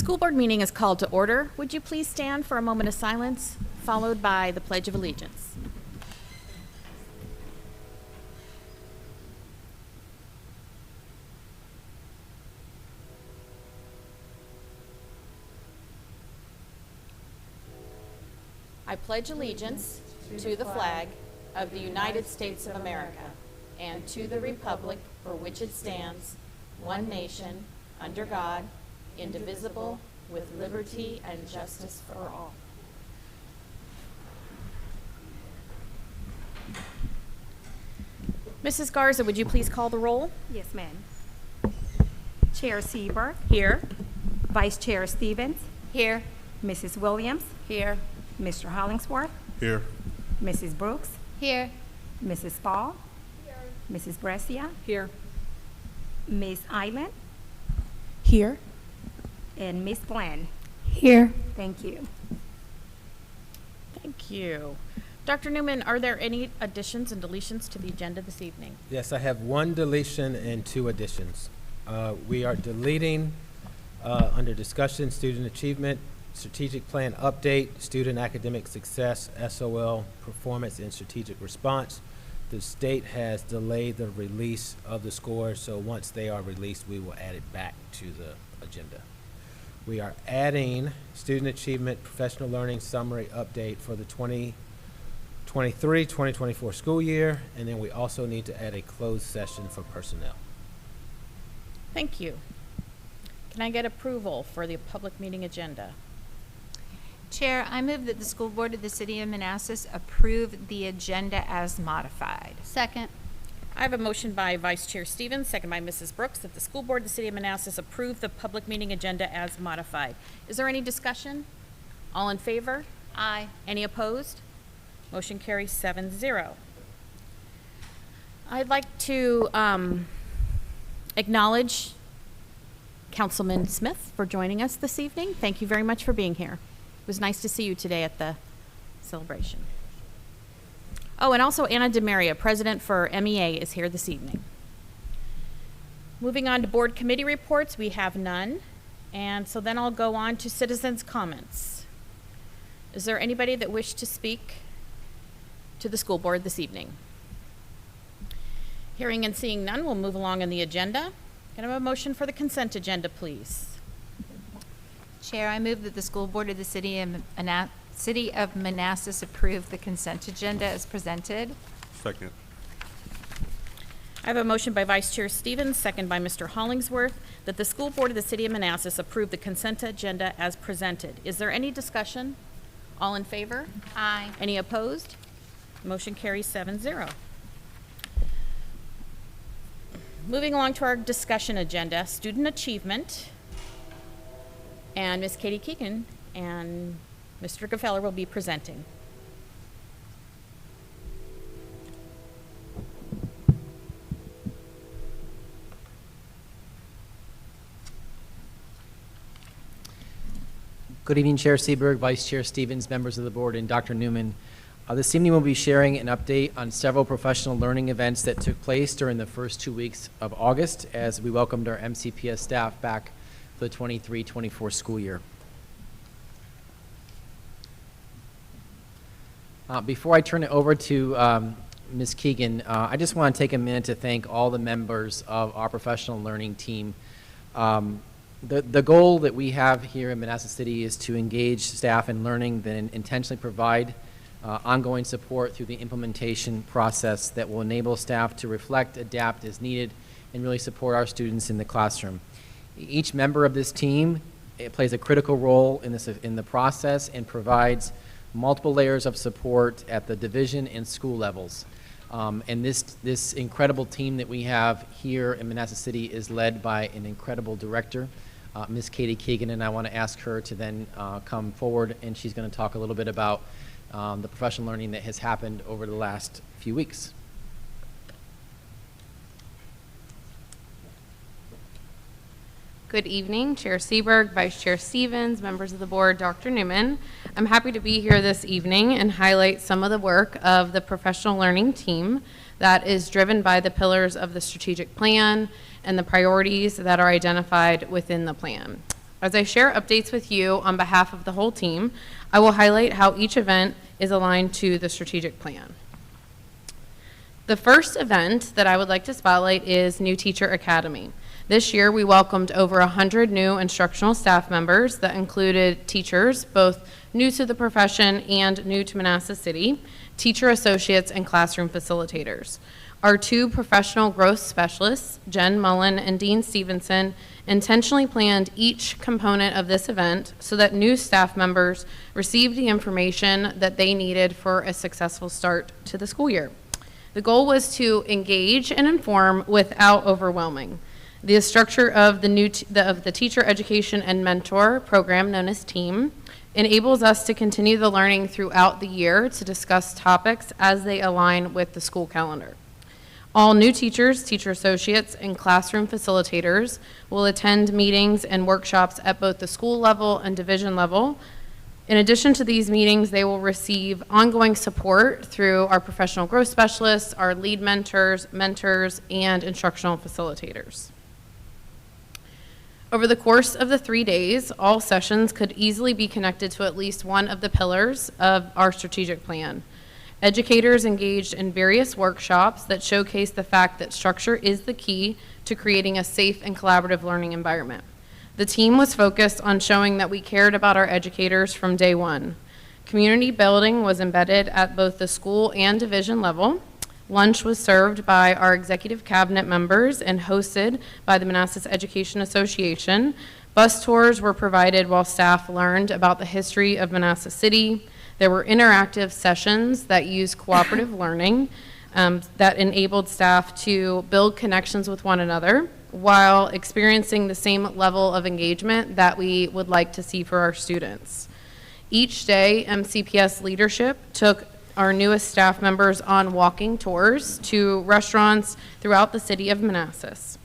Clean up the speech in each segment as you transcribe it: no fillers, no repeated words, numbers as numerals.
School board meeting is called to order. Would you please stand for a moment of silence, followed by the Pledge of Allegiance? I pledge allegiance to the flag of the United States of America and to the republic for which it stands, one nation, under God, indivisible, with liberty and justice for all. Mrs. Garza, would you please call the roll? Yes, ma'am. Chair Seaberg, Here. Vice Chair Stevens, Here. Mrs. Williams, Here. Mr. Hollingsworth, Here. Mrs. Brooks, Here. Mrs. Spall, Mrs. Brescia, Here. Ms. Island, Here. and Ms. Glenn. Here. Thank you. Thank you. Dr. Newman, are there any additions and deletions to the agenda this evening? Yes, I have one deletion and two additions. We are deleting under discussion, student achievement, strategic plan update, student academic success, SOL, performance and strategic response. The state has delayed the release of the scores, so once they are released, we will add it back to the agenda. We are adding student achievement, professional learning summary update for the 2023-2024 school year, and then we also need to add a closed session for personnel. Thank you. Can I get approval for the public meeting agenda? Chair, I move that the school board of the city of Manassas approve the agenda as modified. Second. I have a motion by Vice Chair Stevens, second by Mrs. Brooks, that the school board of the city of Manassas approve the public meeting agenda as modified. Is there any discussion? All in favor? Aye. Any opposed? Motion carries 7-0. I'd like to acknowledge Councilman Smith for joining us this evening. Thank you very much for being here. It was nice to see you today at the celebration. Oh, and also Anna DeMaria, President for MEA, is here this evening. Moving on to board committee reports, we have none. And so then I'll go on to citizens' comments. Is there anybody that wished to speak to the school board this evening? Hearing and seeing none, we'll move along on the agenda. Can I have a motion for the consent agenda, please? Chair, I move that the school board of the city of Manassas approve the consent agenda as presented. Second. I have a motion by Vice Chair Stevens, second by Mr. Hollingsworth, that the school board of the city of Manassas approve the consent agenda as presented. Is there any discussion? All in favor? Aye. Any opposed? Motion carries 7-0. Moving along to our discussion agenda, student achievement. And Ms. Katie Keegan and Mr. Gefeller will be presenting. Good evening, Chair Seaberg, Vice Chair Stevens, members of the board, and Dr. Newman. This evening we'll be sharing an update on several professional learning events that took place during the first 2 weeks of August as we welcomed our MCPS staff back for the 23-24 school year. Before I turn it over to Ms. Keegan, I just want to take a minute to thank all the members of our professional learning team. The goal that we have here in Manassas City is to engage staff in learning, then intentionally provide ongoing support through the implementation process that will enable staff to reflect, adapt as needed, and really support our students in the classroom. Each member of this team plays a critical role in the process and provides multiple layers of support at the division and school levels. And this incredible team that we have here in Manassas City is led by an incredible director, Ms. Katie Keegan, and I want to ask her to then come forward, and she's going to talk a little bit about the professional learning that has happened over the last few weeks. Good evening, Chair Seaberg, Vice Chair Stevens, members of the board, Dr. Newman. I'm happy to be here this evening and highlight some of the work of the professional learning team that is driven by the pillars of the strategic plan and the priorities that are identified within the plan. As I share updates with you on behalf of the whole team, I will highlight how each event is aligned to the strategic plan. The first event that I would like to spotlight is New Teacher Academy. This year, we welcomed over 100 new instructional staff members that included teachers, both new to the profession and new to Manassas City, teacher associates, and classroom facilitators. Our 2 professional growth specialists, Jen Mullen and Dean Stevenson, intentionally planned each component of this event so that new staff members received the information that they needed for a successful start to the school year. The goal was to engage and inform without overwhelming. The structure of the Teacher Education and Mentor program, known as TEAM, enables us to continue the learning throughout the year to discuss topics as they align with the school calendar. All new teachers, teacher associates, and classroom facilitators will attend meetings and workshops at both the school level and division level. In addition to these meetings, they will receive ongoing support through our professional growth specialists, our lead mentors, and instructional facilitators. Over the course of the 3 days, all sessions could easily be connected to at least one of the pillars of our strategic plan. Educators engaged in various workshops that showcase the fact that structure is the key to creating a safe and collaborative learning environment. The team was focused on showing that we cared about our educators from day one. Community building was embedded at both the school and division level. Lunch was served by our executive cabinet members and hosted by the Manassas Education Association. Bus tours were provided while staff learned about the history of Manassas City. There were interactive sessions that used cooperative learning that enabled staff to build connections with one another while experiencing the same level of engagement that we would like to see for our students. Each day, MCPS leadership took our newest staff members on walking tours to restaurants throughout the city of Manassas.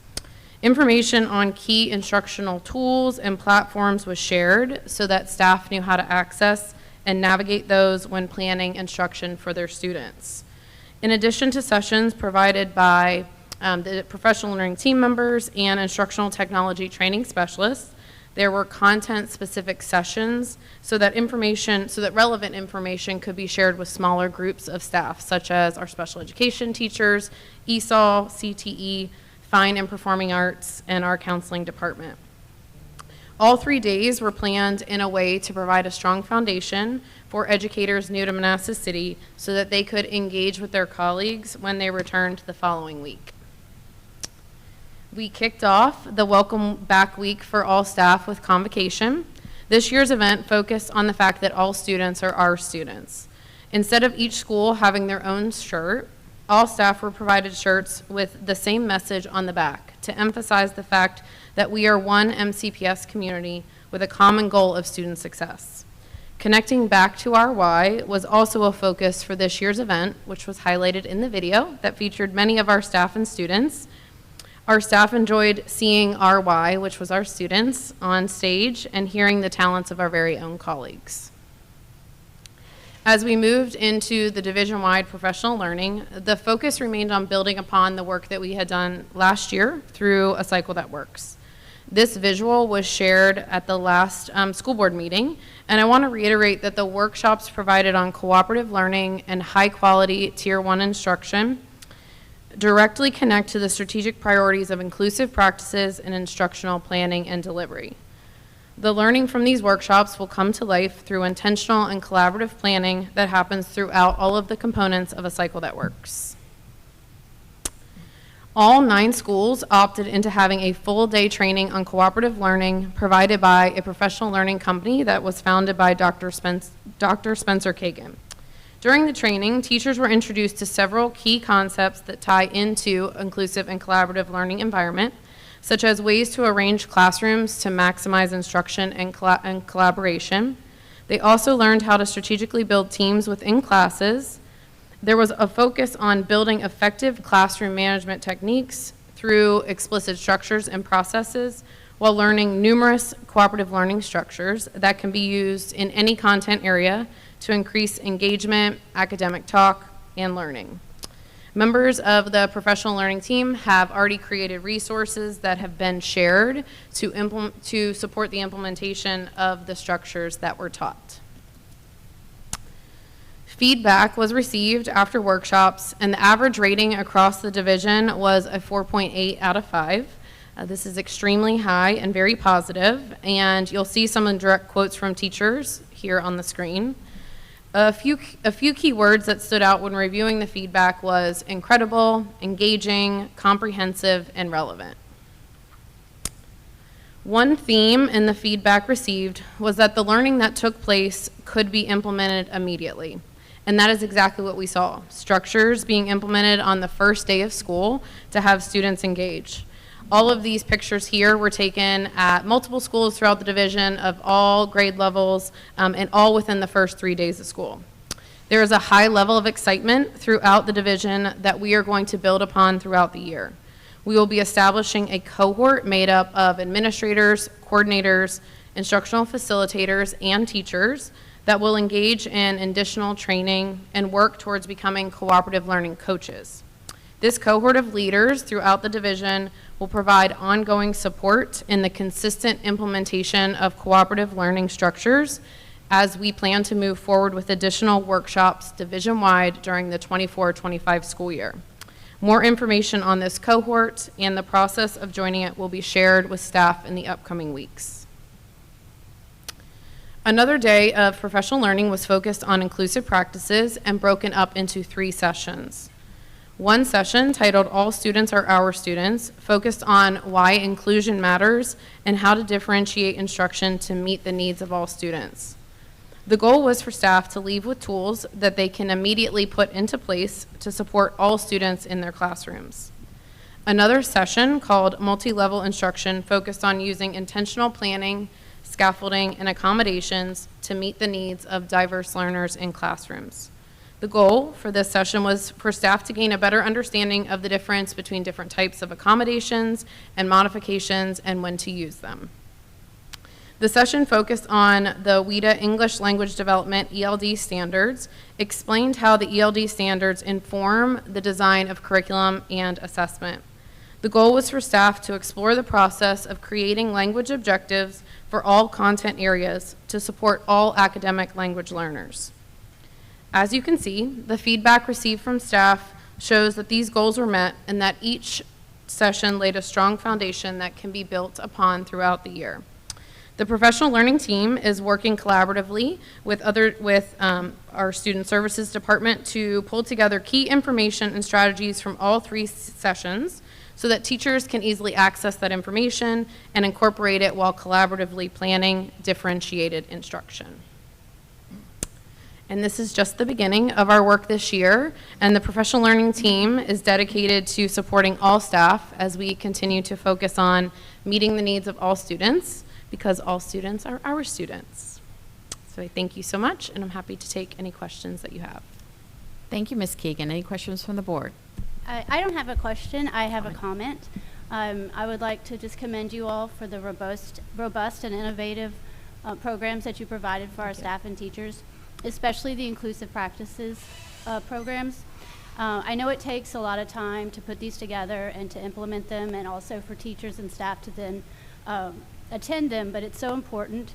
Information on key instructional tools and platforms was shared so that staff knew how to access and navigate those when planning instruction for their students. In addition to sessions provided by the professional learning team members and instructional technology training specialists, there were content-specific sessions so that relevant information could be shared with smaller groups of staff, such as our special education teachers, ESOL, CTE, Fine and Performing Arts, and our counseling department. All 3 days were planned in a way to provide a strong foundation for educators new to Manassas City so that they could engage with their colleagues when they returned the following week. We kicked off the Welcome Back Week for all staff with convocation. This year's event focused on the fact that all students are our students. Instead of each school having their own shirt, all staff were provided shirts with the same message on the back to emphasize the fact that we are one MCPS community with a common goal of student success. Connecting back to our why was also a focus for this year's event, which was highlighted in the video that featured many of our staff and students. Our staff enjoyed seeing our why, which was our students, on stage and hearing the talents of our very own colleagues. As we moved into the division-wide professional learning, the focus remained on building upon the work that we had done last year through A Cycle That Works. This visual was shared at the last school board meeting, and I want to reiterate that the workshops provided on cooperative learning and high-quality Tier 1 instruction directly connect to the strategic priorities of inclusive practices in instructional planning and delivery. The learning from these workshops will come to life through intentional and collaborative planning that happens throughout all of the components of A Cycle That Works. All 9 schools opted into having a full-day training on cooperative learning provided by a professional learning company that was founded by Dr. Spencer Kagan. During the training, teachers were introduced to several key concepts that tie into inclusive and collaborative learning environment, such as ways to arrange classrooms to maximize instruction and collaboration. They also learned how to strategically build teams within classes. There was a focus on building effective classroom management techniques through explicit structures and processes while learning numerous cooperative learning structures that can be used in any content area to increase engagement, academic talk, and learning. Members of the professional learning team have already created resources that have been shared to support the implementation of the structures that were taught. Feedback was received after workshops, and the average rating across the division was a 4.8 out of 5. This is extremely high and very positive, and you'll see some direct quotes from teachers here on the screen. A few key words that stood out when reviewing the feedback was incredible, engaging, comprehensive, and relevant. One theme in the feedback received was that the learning that took place could be implemented immediately. And that is exactly what we saw. Structures being implemented on the first day of school to have students engage. All of these pictures here were taken at multiple schools throughout the division of all grade levels and all within the first 3 days of school. There is a high level of excitement throughout the division that we are going to build upon throughout the year. We will be establishing a cohort made up of administrators, coordinators, instructional facilitators, and teachers that will engage in additional training and work towards becoming cooperative learning coaches. This cohort of leaders throughout the division will provide ongoing support in the consistent implementation of cooperative learning structures as we plan to move forward with additional workshops division-wide during the 24-25 school year. More information on this cohort and the process of joining it will be shared with staff in the upcoming weeks. Another day of professional learning was focused on inclusive practices and broken up into 3 sessions. One session, titled All Students Are Our Students, focused on why inclusion matters and how to differentiate instruction to meet the needs of all students. The goal was for staff to leave with tools that they can immediately put into place to support all students in their classrooms. Another session, called Multi-Level Instruction, focused on using intentional planning, scaffolding, and accommodations to meet the needs of diverse learners in classrooms. The goal for this session was for staff to gain a better understanding of the difference between different types of accommodations and modifications and when to use them. The session focused on the WIDA English Language Development ELD standards, explained how the ELD standards inform the design of curriculum and assessment. The goal was for staff to explore the process of creating language objectives for all content areas to support all academic language learners. As you can see, the feedback received from staff shows that these goals were met and that each session laid a strong foundation that can be built upon throughout the year. The professional learning team is working collaboratively with our student services department to pull together key information and strategies from all 3 sessions so that teachers can easily access that information and incorporate it while collaboratively planning differentiated instruction. And this is just the beginning of our work this year, and the professional learning team is dedicated to supporting all staff as we continue to focus on meeting the needs of all students, because all students are our students. So I thank you so much, and I'm happy to take any questions that you have. Thank you, Ms. Keegan. Any questions from the board? I don't have a question. I have a comment. I would like to just commend you all for the robust and innovative programs that you provided for our staff and teachers, especially the inclusive practices programs. I know it takes a lot of time to put these together and to implement them, and also for teachers and staff to then attend them, but it's so important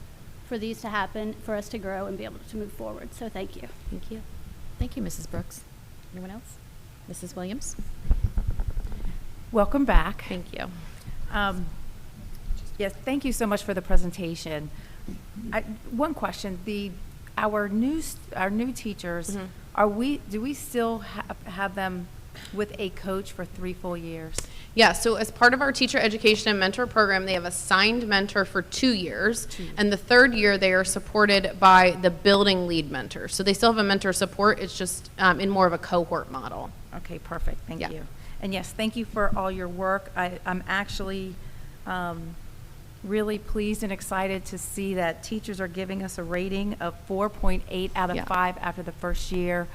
for these to happen, for us to grow and be able to move forward. So thank you. Thank you. Thank you, Mrs. Brooks. Anyone else? Mrs. Williams? Welcome back. Thank you. Yes, thank you so much for the presentation. One question: our new teachers, do we still have them with a coach for 3 full years? Yeah, so as part of our teacher education and mentor program, they have a assigned mentor for 2 years, and the 3rd year they are supported by the building lead mentor. So they still have a mentor support, it's just in more of a cohort model. Okay, perfect, thank Yeah. you. And yes, thank you for all your work. I'm actually really pleased and excited to see that teachers are giving us a rating of 4.8 out of Yeah. 5 after the first year.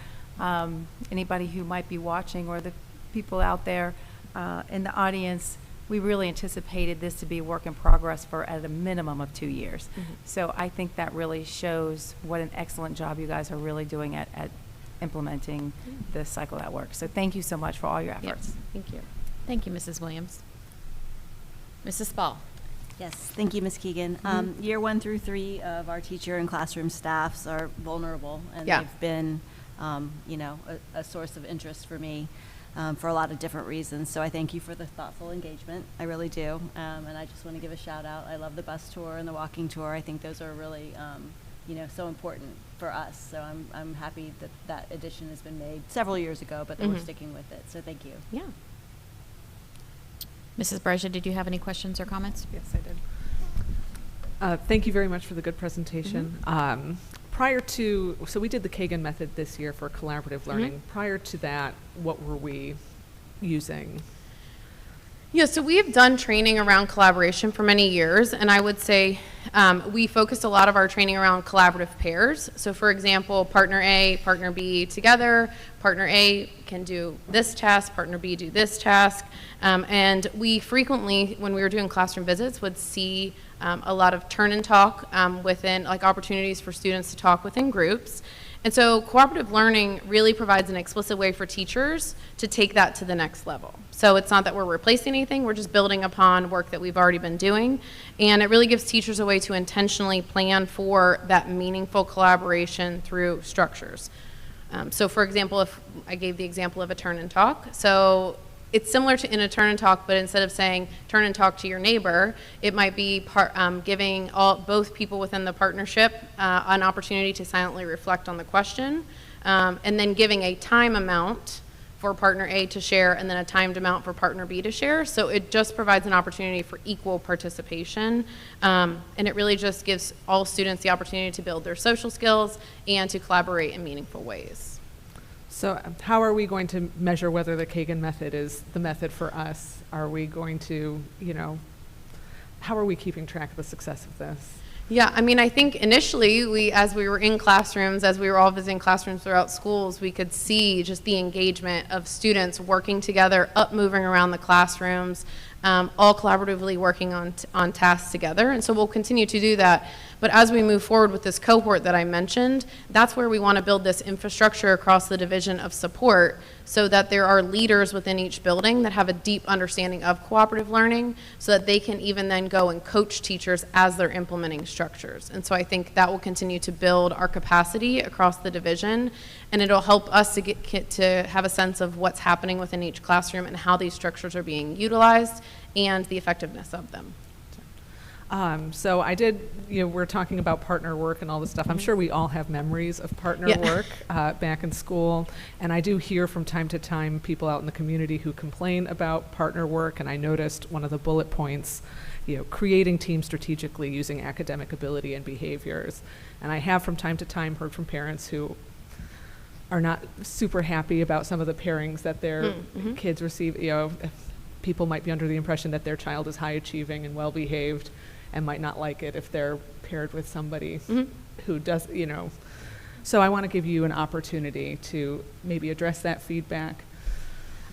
Anybody who might be watching, or the people out there in the audience, we really anticipated this to be a work in progress for at a minimum of 2 years. So I think that really shows what an excellent job you guys are really doing at implementing this cycle at work. So thank you so much for all your efforts. Yes, thank you. Thank you, Mrs. Williams. Mrs. Spall. Yes, thank you, Ms. Keegan. Year 1 through 3 of our teacher and classroom staffs are vulnerable, and Yeah. they've been, a source of interest for me for a lot of different reasons. So I thank you for the thoughtful engagement. I really do. And I just want to give a shout out. I love the bus tour and the walking tour. I think those are really, so important for us. So I'm happy that that addition has been made several years ago, but that we're sticking with it. So thank you. Yeah. Mrs. Brescia, did you have any questions or comments? Yes, I did. Thank you very much for the good presentation. Prior to, so we did the Kagan method this year for collaborative learning. Prior to that, what were we using? Yeah, so we have done training around collaboration for many years, and I would say we focused a lot of our training around collaborative pairs. So for example, partner A, partner B together, partner A can do this task, partner B do this task, and we frequently, when we were doing classroom visits, would see a lot of turn and talk within, like opportunities for students to talk within groups. And so cooperative learning really provides an explicit way for teachers to take that to the next level. So it's not that we're replacing anything, we're just building upon work that we've already been doing. And it really gives teachers a way to intentionally plan for that meaningful collaboration through structures. So for example, if I gave the example of a turn and talk, so it's similar to in a turn and talk, but instead of saying turn and talk to your neighbor, it might be giving both people within the partnership an opportunity to silently reflect on the question, and then giving a time amount for partner A to share and then a timed amount for partner B to share. So it just provides an opportunity for equal participation, and it really just gives all students the opportunity to build their social skills and to collaborate in meaningful ways. So how are we going to measure whether the Kagan method is the method for us? Are we going to, how are we keeping track of the success of this? Yeah, I mean, I think initially, as we were in classrooms, as we were all visiting classrooms throughout schools, we could see just the engagement of students working together, moving around the classrooms, all collaboratively working on tasks together. And so we'll continue to do that. But as we move forward with this cohort that I mentioned, that's where we want to build this infrastructure across the division of support so that there are leaders within each building that have a deep understanding of cooperative learning so that they can even then go and coach teachers as they're implementing structures. And so I think that will continue to build our capacity across the division, and it'll help us to have a sense of what's happening within each classroom and how these structures are being utilized and the effectiveness of them. So I did, we're talking about partner work and all this stuff. I'm sure we all have memories of partner work back in school. And I do hear from time to time people out in the community who complain about partner work. And I noticed one of the bullet points, creating teams strategically using academic ability and behaviors. And I have from time to time heard from parents who are not super happy about some of the pairings that their kids receive. People might be under the impression that their child is high achieving and well behaved, and might not like it if they're paired with somebody who does, So I want to give you an opportunity to maybe address that feedback.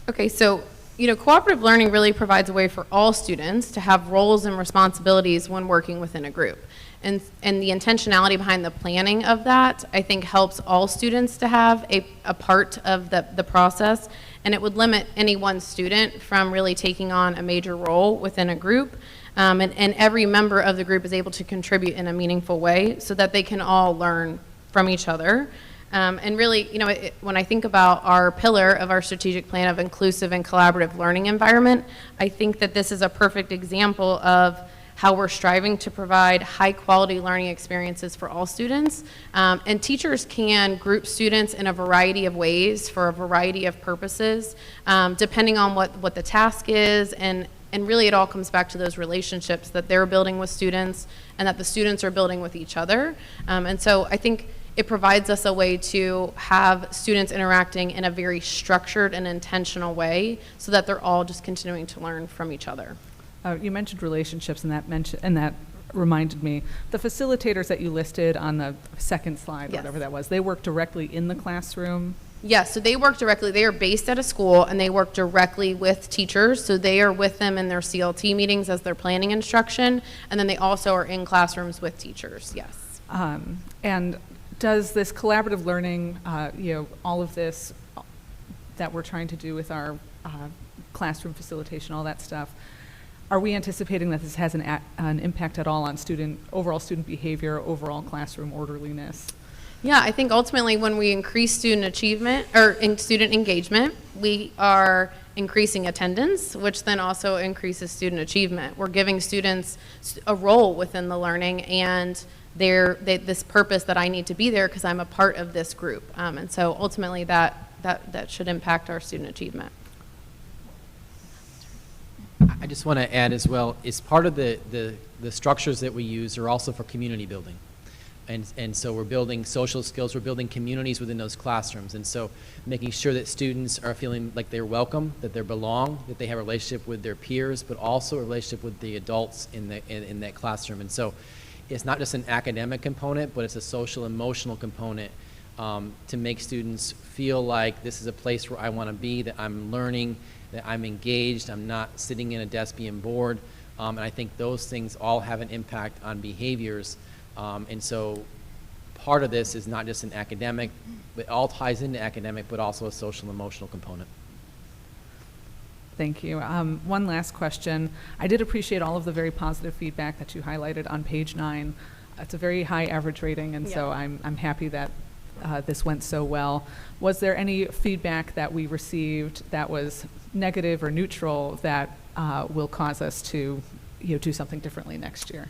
Okay, so, cooperative learning really provides a way for all students to have roles and responsibilities when working within a group. And the intentionality behind the planning of that, I think, helps all students to have a part of the process, and it would limit any one student from really taking on a major role within a group. And every member of the group is able to contribute in a meaningful way so that they can all learn from each other. And really, when I think about our pillar of our strategic plan of inclusive and collaborative learning environment, I think that this is a perfect example of how we're striving to provide high quality learning experiences for all students. And teachers can group students in a variety of ways for a variety of purposes, depending on what the task is, and really it all comes back to those relationships that they're building with students and that the students are building with each other. And so I think it provides us a way to have students interacting in a very structured and intentional way so that they're all just continuing to learn from each other. You mentioned relationships, and that reminded me, the facilitators that you listed on the second slide, whatever that was, they work directly in the classroom? Yes, so they work directly. They are based at a school, and they work directly with teachers. So they are with them in their CLT meetings as they're planning instruction, and then they also are in classrooms with teachers, yes. And does this collaborative learning, all of this that we're trying to do with our classroom facilitation, all that stuff, are we anticipating that this has an impact at all on overall student behavior, overall classroom orderliness? Yeah, I think ultimately when we increase student achievement or in student engagement, we are increasing attendance, which then also increases student achievement. We're giving students a role within the learning and this purpose that I need to be there because I'm a part of this group. And so ultimately that should impact our student achievement. I just want to add as well, is part of the structures that we use are also for community building. And so we're building social skills, we're building communities within those classrooms. And so making sure that students are feeling like they're welcome, that they belong, that they have a relationship with their peers, but also a relationship with the adults in that classroom. And so it's not just an academic component, but it's a social, emotional component to make students feel like this is a place where I want to be, that I'm learning, that I'm engaged, I'm not sitting in a desk being bored. And I think those things all have an impact on behaviors. And so part of this is not just an academic, but all ties into academic, but also a social and emotional component. Thank you. One last question. I did appreciate all of the very positive feedback that you highlighted on page 9. It's a very high average rating, and so I'm happy that this went so well. Was there any feedback that we received that was negative or neutral that will cause us to do something differently next year?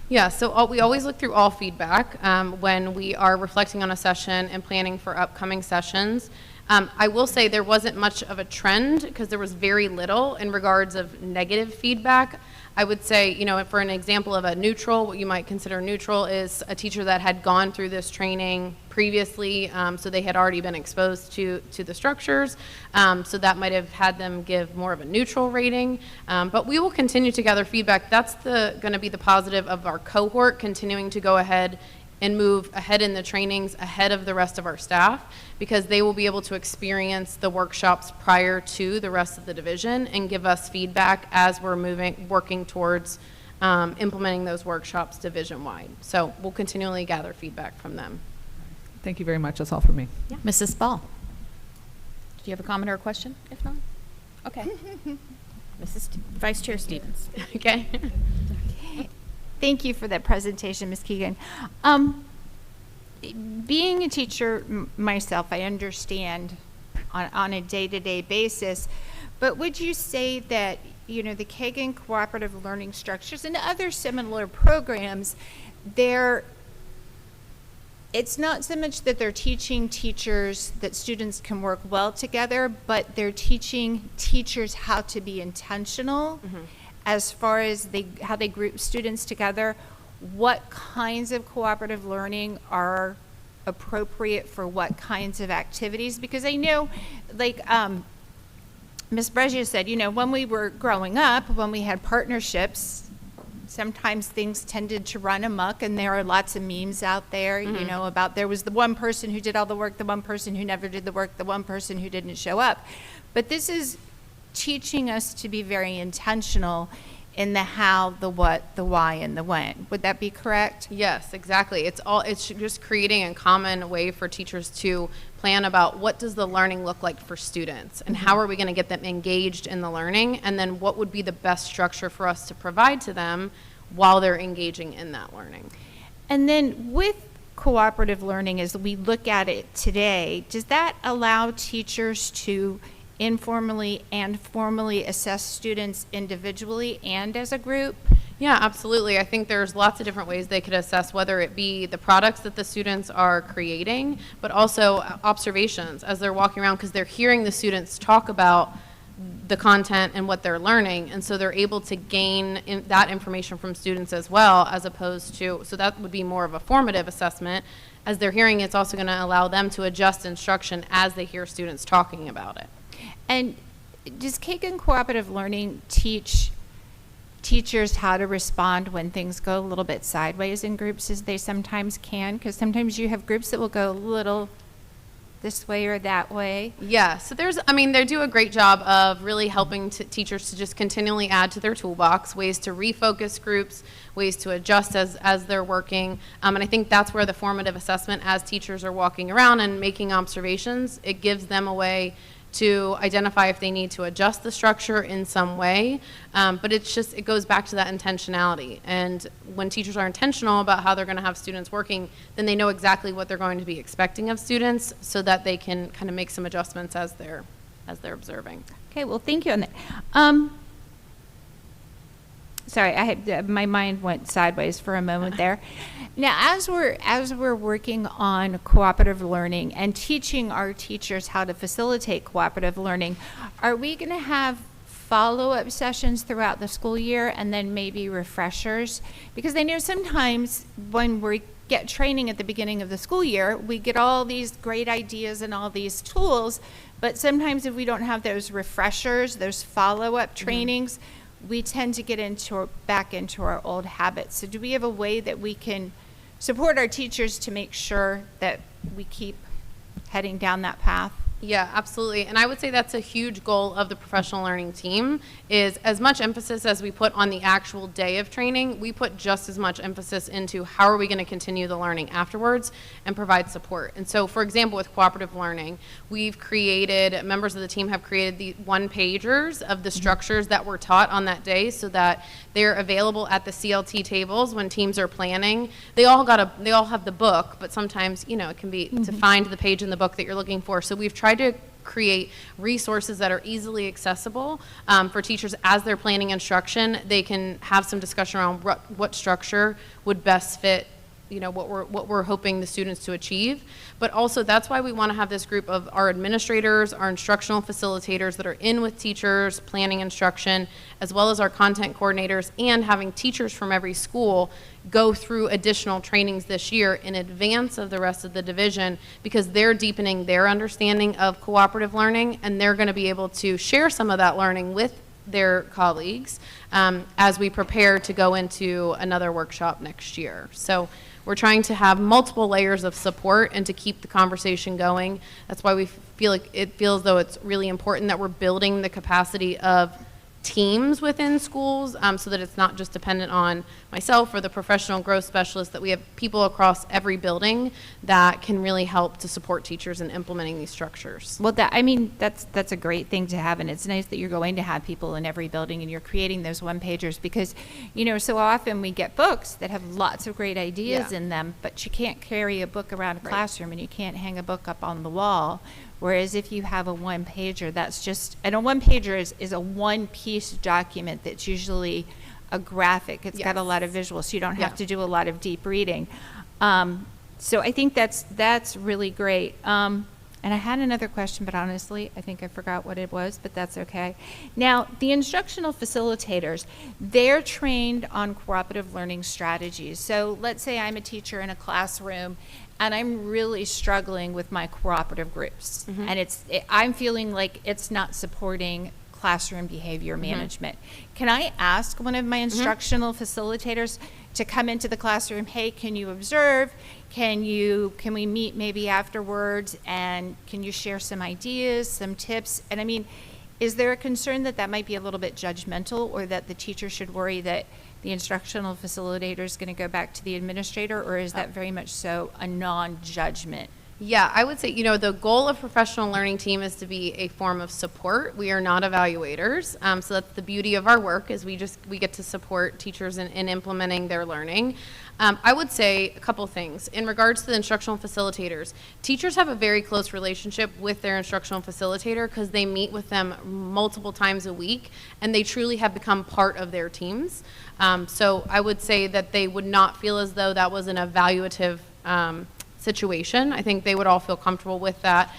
Yeah, so we always look through all feedback when we are reflecting on a session and planning for upcoming sessions. I will say there wasn't much of a trend because there was very little in regards of negative feedback. I would say, for an example of a neutral, what you might consider neutral is a teacher that had gone through this training previously, so they had already been exposed to the structures, so that might have had them give more of a neutral rating, but we will continue to gather feedback. That's going to be the positive of our cohort, continuing to go ahead and move ahead in the trainings ahead of the rest of our staff, because they will be able to experience the workshops prior to the rest of the division and give us feedback as we're working towards implementing those workshops division-wide. So we'll continually gather feedback from them. Thank you very much. That's all for me. Yeah. Mrs. Ball, do you have a comment or a question? If not, okay. Vice Chair Stevens. Okay. Thank you for that presentation, Ms. Keegan. Being a teacher myself, I understand on a day-to-day basis, but would you say that, the Kagan Cooperative Learning Structures and other similar programs, it's not so much that they're teaching teachers that students can work well together, but they're teaching teachers how to be intentional as far as how they group students together, what kinds of cooperative learning are appropriate for what kinds of activities. Because I know, like Ms. Brescia said, when we were growing up, when we had partnerships, sometimes things tended to run amok, and there are lots of memes out there, about there was the one person who did all the work, the one person who never did the work, the one person who didn't show up. But this is teaching us to be very intentional in the how, the what, the why, and the when. Would that be correct? Yes, exactly. It's just creating a common way for teachers to plan about what does the learning look like for students and how are we going to get them engaged in the learning, and then what would be the best structure for us to provide to them while they're engaging in that learning. And then with cooperative learning, as we look at it today, does that allow teachers to informally and formally assess students individually and as a group? Yeah, absolutely. I think there's lots of different ways they could assess, whether it be the products that the students are creating, but also observations as they're walking around, because they're hearing the students talk about the content and what they're learning, and so they're able to gain that information from students as well, as opposed to, so that would be more of a formative assessment. As they're hearing, it's also going to allow them to adjust instruction as they hear students talking about it. And does Kagan Cooperative Learning teach teachers how to respond when things go a little bit sideways in groups, as they sometimes can? Because sometimes you have groups that will go a little this way or that way? Yeah, so they do a great job of really helping teachers to just continually add to their toolbox, ways to refocus groups, ways to adjust as they're working. And I think that's where the formative assessment, as teachers are walking around and making observations, it gives them a way to identify if they need to adjust the structure in some way. But it goes back to that intentionality. And when teachers are intentional about how they're going to have students working, then they know exactly what they're going to be expecting of students so that they can kind of make some adjustments as they're observing. Okay, well, thank you on that. Sorry, my mind went sideways for a moment there. Now, as we're working on cooperative learning and teaching our teachers how to facilitate cooperative learning, are we going to have follow-up sessions throughout the school year and then maybe refreshers? Because I know sometimes when we get training at the beginning of the school year, we get all these great ideas and all these tools, but sometimes if we don't have those refreshers, those follow-up trainings, we tend to get back into our old habits. So do we have a way that we can support our teachers to make sure that we keep heading down that path? Yeah, absolutely. And I would say that's a huge goal of the professional learning team, is as much emphasis as we put on the actual day of training, we put just as much emphasis into how are we going to continue the learning afterwards and provide support. And so, for example, with cooperative learning, members of the team have created the one-pagers of the structures that were taught on that day so that they're available at the CLT tables when teams are planning. They all have the book, but sometimes, it can be to find the page in the book that you're looking for. So we've tried to create resources that are easily accessible for teachers as they're planning instruction. They can have some discussion around what structure would best fit what we're hoping the students to achieve. But also that's why we want to have this group of our administrators, our instructional facilitators that are in with teachers, planning instruction, as well as our content coordinators, and having teachers from every school go through additional trainings this year in advance of the rest of the division, because they're deepening their understanding of cooperative learning, and they're going to be able to share some of that learning with their colleagues as we prepare to go into another workshop next year. So we're trying to have multiple layers of support and to keep the conversation going. That's why we feel like it feels though it's really important that we're building the capacity of teams within schools so that it's not just dependent on myself or the professional growth specialist, that we have people across every building that can really help to support teachers in implementing these structures. Well, that's a great thing to have, and it's nice that you're going to have people in every building and you're creating those one-pagers, because, so often we get books that have lots of great ideas in them, but you can't carry a book around a classroom and you can't hang a book up on the wall. Whereas if you have a one-pager, and a one-pager is a one-piece document that's usually a graphic. It's got a lot of visuals, so you don't have to do a lot of deep reading. So I think that's really great. And I had another question, but honestly, I think I forgot what it was, but that's okay. Now, the instructional facilitators, they're trained on cooperative learning strategies. So let's say I'm a teacher in a classroom and I'm really struggling with my cooperative groups. And I'm feeling like it's not supporting classroom behavior management. Can I ask one of my instructional facilitators to come into the classroom, hey, can you observe? Can we meet maybe afterwards, and can you share some ideas, some tips? And I mean, is there a concern that might be a little bit judgmental, or that the teacher should worry that the instructional facilitator is going to go back to the administrator, or is that very much so a non-judgment? Yeah, I would say, the goal of professional learning team is to be a form of support. We are not evaluators. So that's the beauty of our work, is we get to support teachers in implementing their learning. I would say a couple things. In regards to the instructional facilitators, teachers have a very close relationship with their instructional facilitator because they meet with them multiple times a week, and they truly have become part of their teams. So I would say that they would not feel as though that was an evaluative situation. I think they would all feel comfortable with that.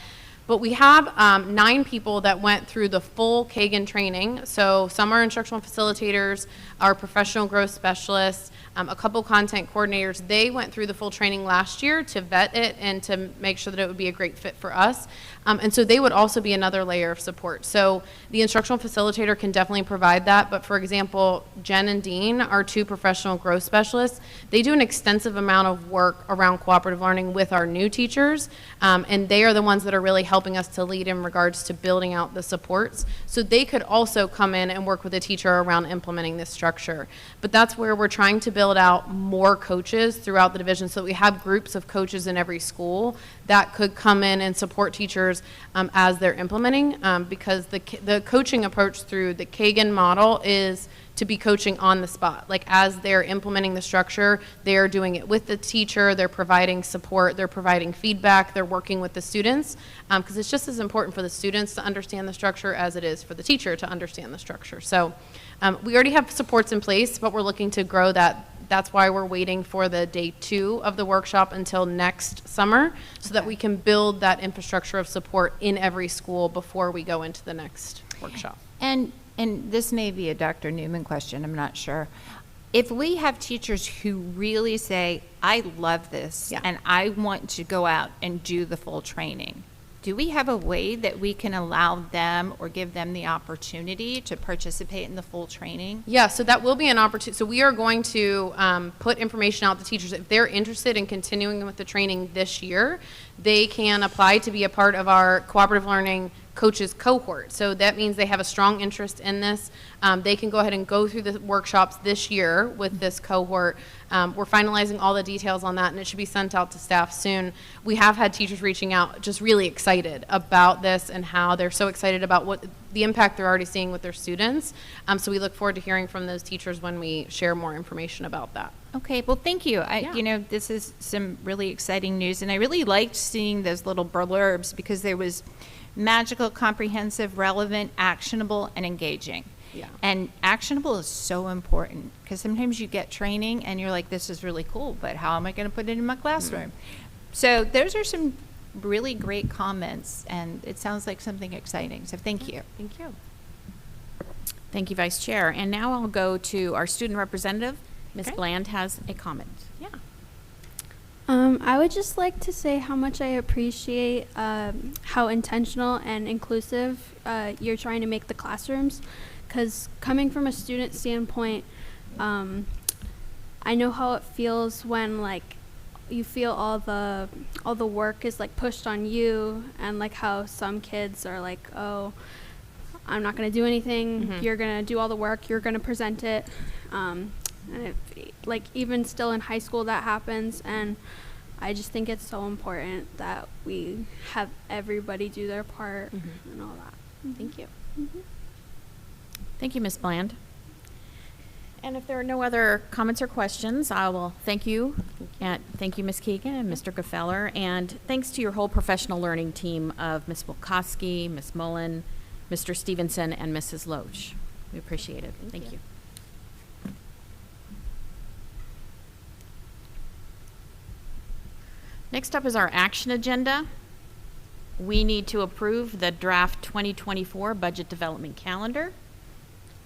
But we have 9 people that went through the full Kagan training. So some are instructional facilitators, our professional growth specialists, A couple content coordinators, they went through the full training last year to vet it and to make sure that it would be a great fit for us. And so they would also be another layer of support. So the instructional facilitator can definitely provide that. But for example, Jen and Dean, our 2 professional growth specialists, they do an extensive amount of work around cooperative learning with our new teachers. And they are the ones that are really helping us to lead in regards to building out the supports. So they could also come in and work with a teacher around implementing this structure. But that's where we're trying to build out more coaches throughout the division so that we have groups of coaches in every school that could come in and support teachers as they're implementing, because the coaching approach through the Kagan model is to be coaching on the spot. Like as they're implementing the structure, they're doing it with the teacher, they're providing support, they're providing feedback, they're working with the students, because it's just as important for the students to understand the structure as it is for the teacher to understand the structure. So we already have supports in place, but we're looking to grow that. That's why we're waiting for the day 2 of the workshop until next summer, so that we can build that infrastructure of support in every school before we go into the next workshop. And this may be a Dr. Newman question, I'm not sure. If we have teachers who really say, I love this, Yeah. and I want to go out and do the full training, do we have a way that we can allow them or give them the opportunity to participate in the full training? Yeah, so that will be an opportunity. So we are going to put information out to teachers. If they're interested in continuing with the training this year, they can apply to be a part of our cooperative learning coaches cohort. So that means they have a strong interest in this. They can go ahead and go through the workshops this year with this cohort. We're finalizing all the details on that, and it should be sent out to staff soon. We have had teachers reaching out just really excited about this and how they're so excited about what the impact they're already seeing with their students. So we look forward to hearing from those teachers when we share more information about that. Okay, well, thank you. Yeah. You know, this is some really exciting news, and I really liked seeing those little blurbs because there was magical, comprehensive, relevant, actionable, and engaging. Yeah. And actionable is so important because sometimes you get training and you're like, this is really cool, but how am I going to put it in my classroom? So those are some really great comments, and it sounds like something exciting. So thank you. Thank you. Thank you, Vice Chair. And now I'll go to our student representative. Ms. Okay. Bland has a comment. Yeah. I would just like to say how much I appreciate how intentional and inclusive you're trying to make the classrooms. Because coming from a student standpoint, I know how it feels when like you feel all the work is like pushed on you, and like how some kids are like, oh, I'm not going to do anything. Mhm. You're going to do all the work. You're going to present it. And like even still in high school that happens, and I just think it's so important that we have everybody do their part and all that. Thank you. Thank you, Ms. Bland. And if there are no other comments or questions, I will thank you. And thank you, Ms. Keegan and Mr. Gefeller. And thanks to your whole professional learning team of Ms. Wilkowski, Ms. Mullen, Mr. Stevenson, and Mrs. Loach. We appreciate it. Thank you. Next up is our action agenda. We need to approve the draft 2024 budget development calendar.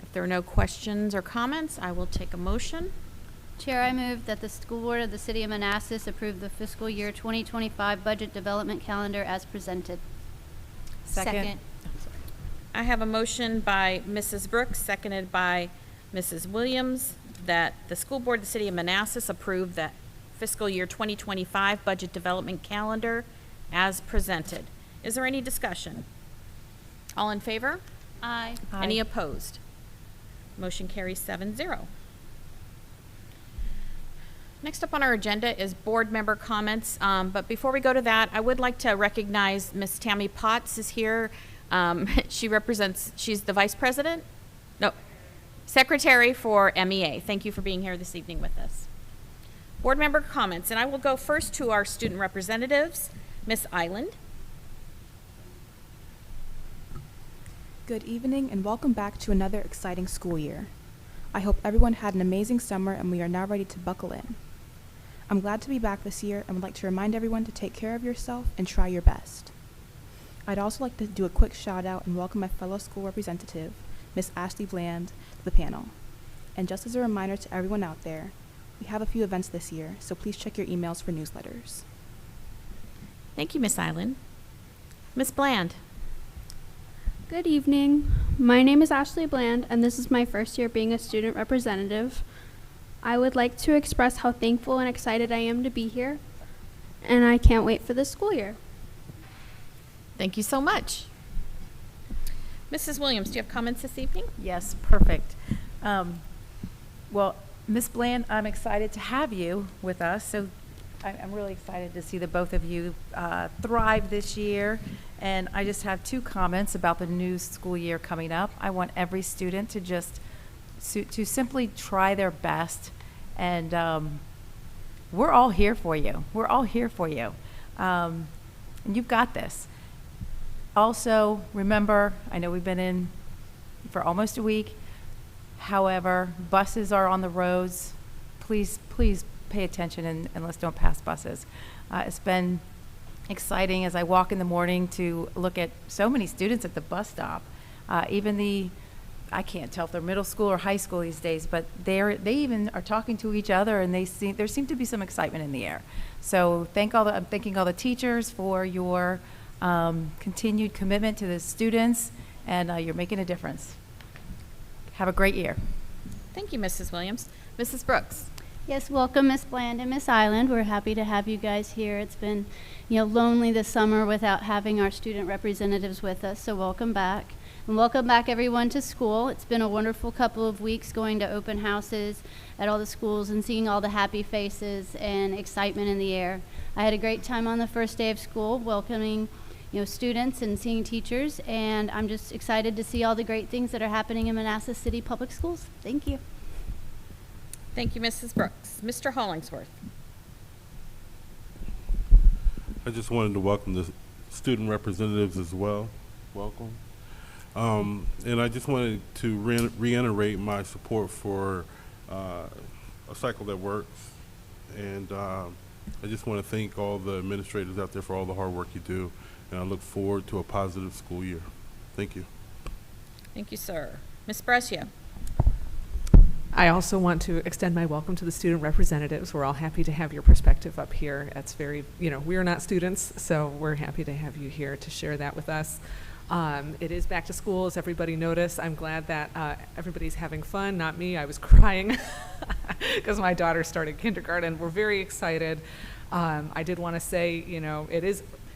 If there are no questions or comments, I will take a motion. Chair, I move that the school board of the city of Manassas approve the fiscal year 2025 budget development calendar as presented. Second. I have a motion by Mrs. Brooks, seconded by Mrs. Williams, that the school board of the city of Manassas approve the fiscal year 2025 budget development calendar as presented. Is there any discussion? All in favor? Aye. Any opposed? Motion carries 7-0. Next up on our agenda is board member comments. But before we go to that, I would like to recognize Miss Tammy Potts is here. She's the vice president? No, secretary for MEA. Thank you for being here this evening with us. Board member comments, and I will go first to our student representatives. Miss Island. Good evening and welcome back to another exciting school year. I hope everyone had an amazing summer and we are now ready to buckle in. I'm glad to be back this year and would like to remind everyone to take care of yourself and try your best. I'd also like to do a quick shout out and welcome my fellow school representative, Miss Ashley Bland, to the panel. And just as a reminder to everyone out there, We have a few events this year, so please check your emails for newsletters. Thank you, Miss Island. Miss Bland. Good evening. My name is Ashley Bland, and this is my first year being a student representative. I would like to express how thankful and excited I am to be here, and I can't wait for this school year. Thank you so much. Mrs. Williams, do you have comments this evening? Yes, perfect. Well, Ms. Bland, I'm excited to have you with us. So I'm really excited to see the both of you thrive this year. And I just have 2 comments about the new school year coming up. I want every student to just to simply try their best. And we're all here for you. We're all here for you. And you've got this. Also, remember, I know we've been in for almost a week. However, buses are on the roads. Please pay attention and let's don't pass buses. It's been exciting as I walk in the morning to look at so many students at the bus stop. I can't tell if they're middle school or high school these days, but they even are talking to each other, and there seems to be some excitement in the air. So I'm thanking all the teachers for your continued commitment to the students, and you're making a difference. Have a great year. Thank you, Mrs. Williams. Mrs. Brooks. Yes, welcome, Miss Bland and Miss Island. We're happy to have you guys here. It's been, lonely this summer without having our student representatives with us, so welcome back. And welcome back, everyone, to school. It's been a wonderful couple of weeks going to open houses at all the schools and seeing all the happy faces and excitement in the air. I had a great time on the first day of school welcoming students and seeing teachers, and I'm just excited to see all the great things that are happening in Manassas City Public Schools. Thank you. Thank you, Mrs. Brooks. Mr. Hollingsworth. I just wanted to welcome the student representatives as well. Welcome. And I just wanted to reiterate my support for a cycle that works. And I just want to thank all the administrators out there for all the hard work you do. And I look forward to a positive school year. Thank you. Thank you, sir. Ms. Brescia. I also want to extend my welcome to the student representatives. We're all happy to have your perspective up here. It's very, we are not students, so we're happy to have you here to share that with us. It is back to school, as everybody noticed. I'm glad that everybody's having fun, not me. I was crying because my daughter started kindergarten. We're very excited. I did want to say,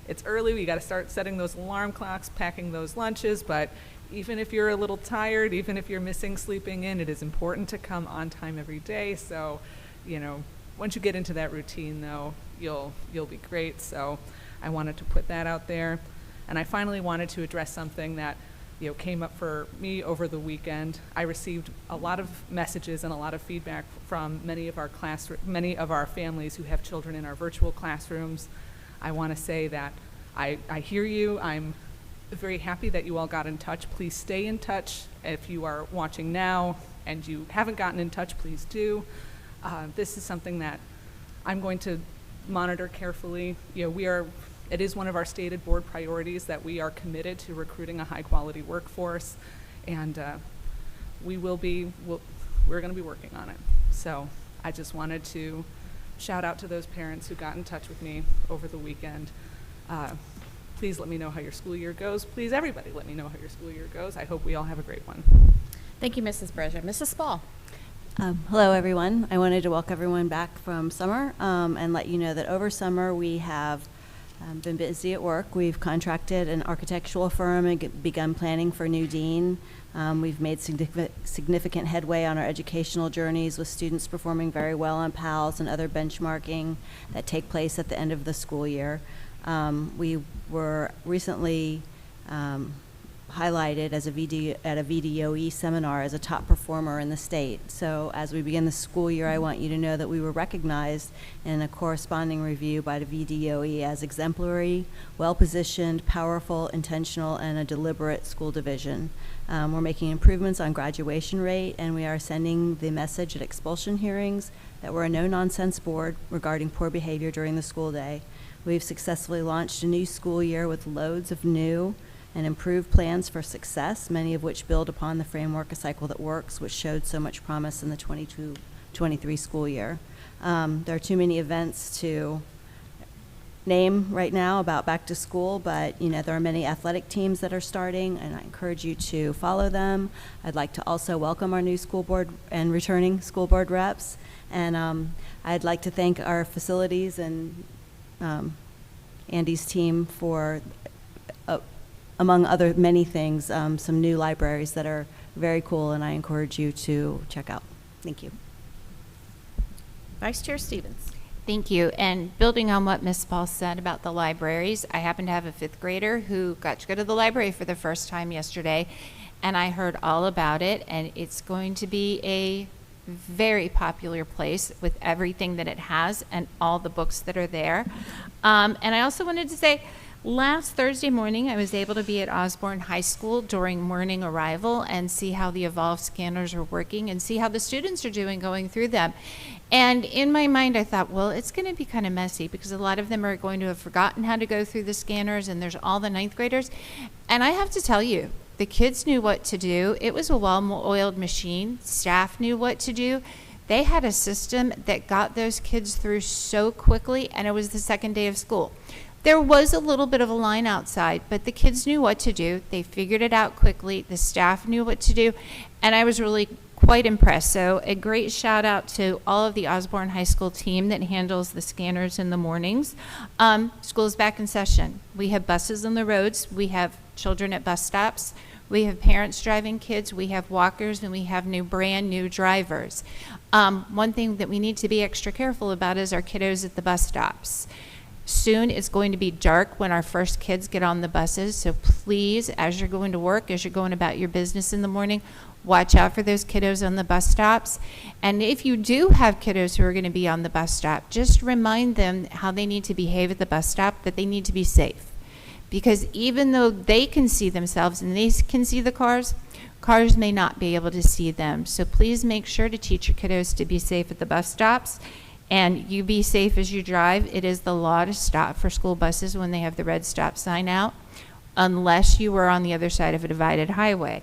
it's early. We got to start setting those alarm clocks, packing those lunches, but even if you're a little tired, even if you're missing sleeping in, it is important to come on time every day. So, once you get into that routine, though, you'll be great. So I wanted to put that out there. And I finally wanted to address something that came up for me over the weekend. I received a lot of messages and a lot of feedback from many of our families who have children in our virtual classrooms. I want to say that I hear you. I'm very happy that you all got in touch. Please stay in touch. If you are watching now and you haven't gotten in touch, please do. This is something that I'm going to monitor carefully. It is one of our stated board priorities that we are committed to recruiting a high-quality workforce, and we're going to be working on it. So I just wanted to shout out to those parents who got in touch with me over the weekend. Please let me know how your school year goes. Please, everybody, let me know how your school year goes. I hope we all have a great one. Thank you, Mrs. Brescia. Mrs. Spall. Hello, everyone. I wanted to welcome everyone back from summer and let you know that over summer we have been busy at work. We've contracted an architectural firm and begun planning for a new dean. We've made significant headway on our educational journeys with students performing very well on PALS and other benchmarking that take place at the end of the school year. We were recently highlighted as at a VDOE seminar as a top performer in the state. So as we begin the school year, I want you to know that we were recognized in a corresponding review by the VDOE as exemplary, well-positioned, powerful, intentional, and a deliberate school division. We're making improvements on graduation rate, and we are sending the message at expulsion hearings that we're a no-nonsense board regarding poor behavior during the school day. We've successfully launched a new school year with loads of new and improved plans for success, many of which build upon the framework A Cycle That Works, which showed so much promise in the 22-23 school year. There are too many events to name right now about back to school, but there are many athletic teams that are starting, and I encourage you to follow them. I'd like to also welcome our new school board and returning school board reps, and I'd like to thank our facilities and Andy's team for, among other many things, some new libraries that are very cool, and I encourage you to check out. Thank you. Vice Chair Stevens. Thank you. And building on what Ms. Paul said about the libraries, I happen to have a 5th grader who got to go to the library for the first time yesterday, and I heard all about it, and it's going to be a very popular place with everything that it has and all the books that are there. And I also wanted to say, last Thursday morning, I was able to be at Osborne High School during morning arrival and see how the Evolve scanners are working and see how the students are doing going through them. And in my mind, I thought, well, it's going to be kind of messy because a lot of them are going to have forgotten how to go through the scanners, and there's all the 9th graders. And I have to tell you, the kids knew what to do. It was a well-oiled machine. Staff knew what to do. They had a system that got those kids through so quickly, and it was the second day of school. There was a little bit of a line outside, but the kids knew what to do. They figured it out quickly. The staff knew what to do, and I was really quite impressed. So a great shout out to all of the Osborne High School team that handles the scanners in the mornings. School is back in session. We have buses on the roads. We have children at bus stops. We have parents driving kids. We have walkers, and we have brand new drivers. One thing that we need to be extra careful about is our kiddos at the bus stops. Soon it's going to be dark when our first kids get on the buses, so please, as you're going to work, as you're going about your business in the morning, watch out for those kiddos on the bus stops. And if you do have kiddos who are going to be on the bus stop, just remind them how they need to behave at the bus stop, that they need to be safe. Because even though they can see themselves and they can see the cars may not be able to see them. So please make sure to teach your kiddos to be safe at the bus stops. And you be safe as you drive. It is the law to stop for school buses when they have the red stop sign out, unless you are on the other side of a divided highway.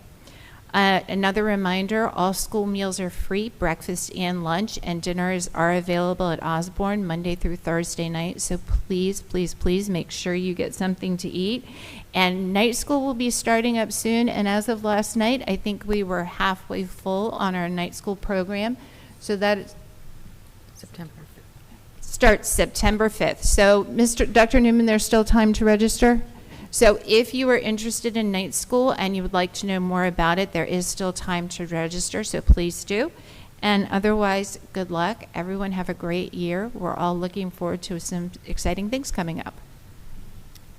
Another reminder, all school meals are free, breakfast and lunch, and dinners are available at Osborne Monday through Thursday night. So please, please, please make sure you get something to eat. And night school will be starting up soon. And as of last night, I think we were halfway full on our night school program. So that is September 5th. Starts September 5th. So Dr. Newman, there's still time to register? So if you are interested in night school and you would like to know more about it, there is still time to register, so please do. And otherwise, good luck. Everyone have a great year. We're all looking forward to some exciting things coming up.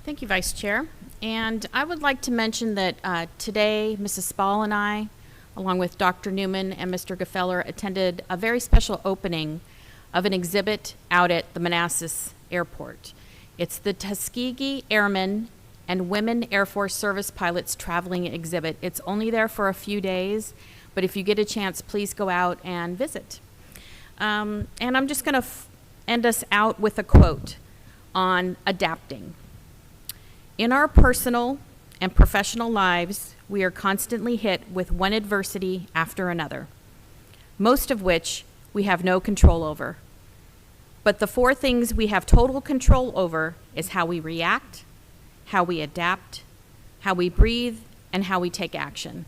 Thank you, Vice Chair. And I would like to mention that today, Mrs. Spall and I, along with Dr. Newman and Mr. Gefeller, attended a very special opening of an exhibit out at the Manassas Airport. It's the Tuskegee Airmen and Women Air Force Service Pilots Traveling Exhibit. It's only there for a few days, but if you get a chance, please go out and visit. And I'm just going to end us out with a quote on adapting. In our personal and professional lives, we are constantly hit with one adversity after another, most of which we have no control over. But the 4 things we have total control over is how we react, how we adapt, how we breathe, and how we take action.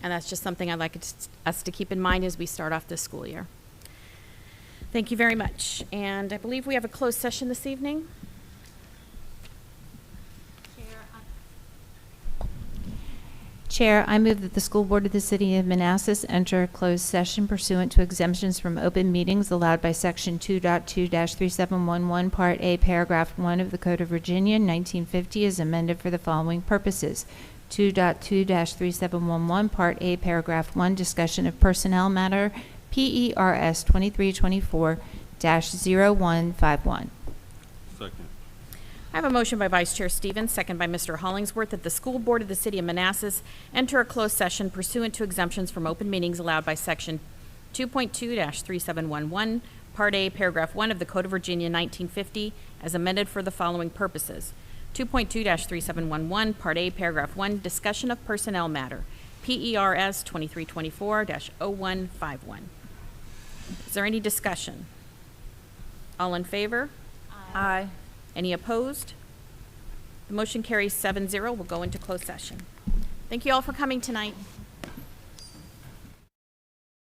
And that's just something I'd like us to keep in mind as we start off this school year. Thank you very much. And I believe we have a closed session this evening. Chair, I move that the School Board of the City of Manassas enter a closed session pursuant to exemptions from open meetings allowed by Section 2.2-3711, Part A, Paragraph 1 of the Code of Virginia, 1950, as amended for the following purposes. 2.2-3711, Part A, Paragraph 1, discussion of personnel matter, PERS 2324-0151. Second. I have a motion by Vice Chair Stevens, second by Mr. Hollingsworth, that the School Board of the City of Manassas enter a closed session pursuant to exemptions from open meetings allowed by Section 2.2-3711, Part A, Paragraph 1 of the Code of Virginia, 1950, as amended for the following purposes. 2.2-3711, Part A, Paragraph 1, discussion of personnel matter, PERS 2324-0151. Is there any discussion? All in favor? Aye. Any opposed? The motion carries 7-0. We'll go into closed session. Thank you all for coming tonight.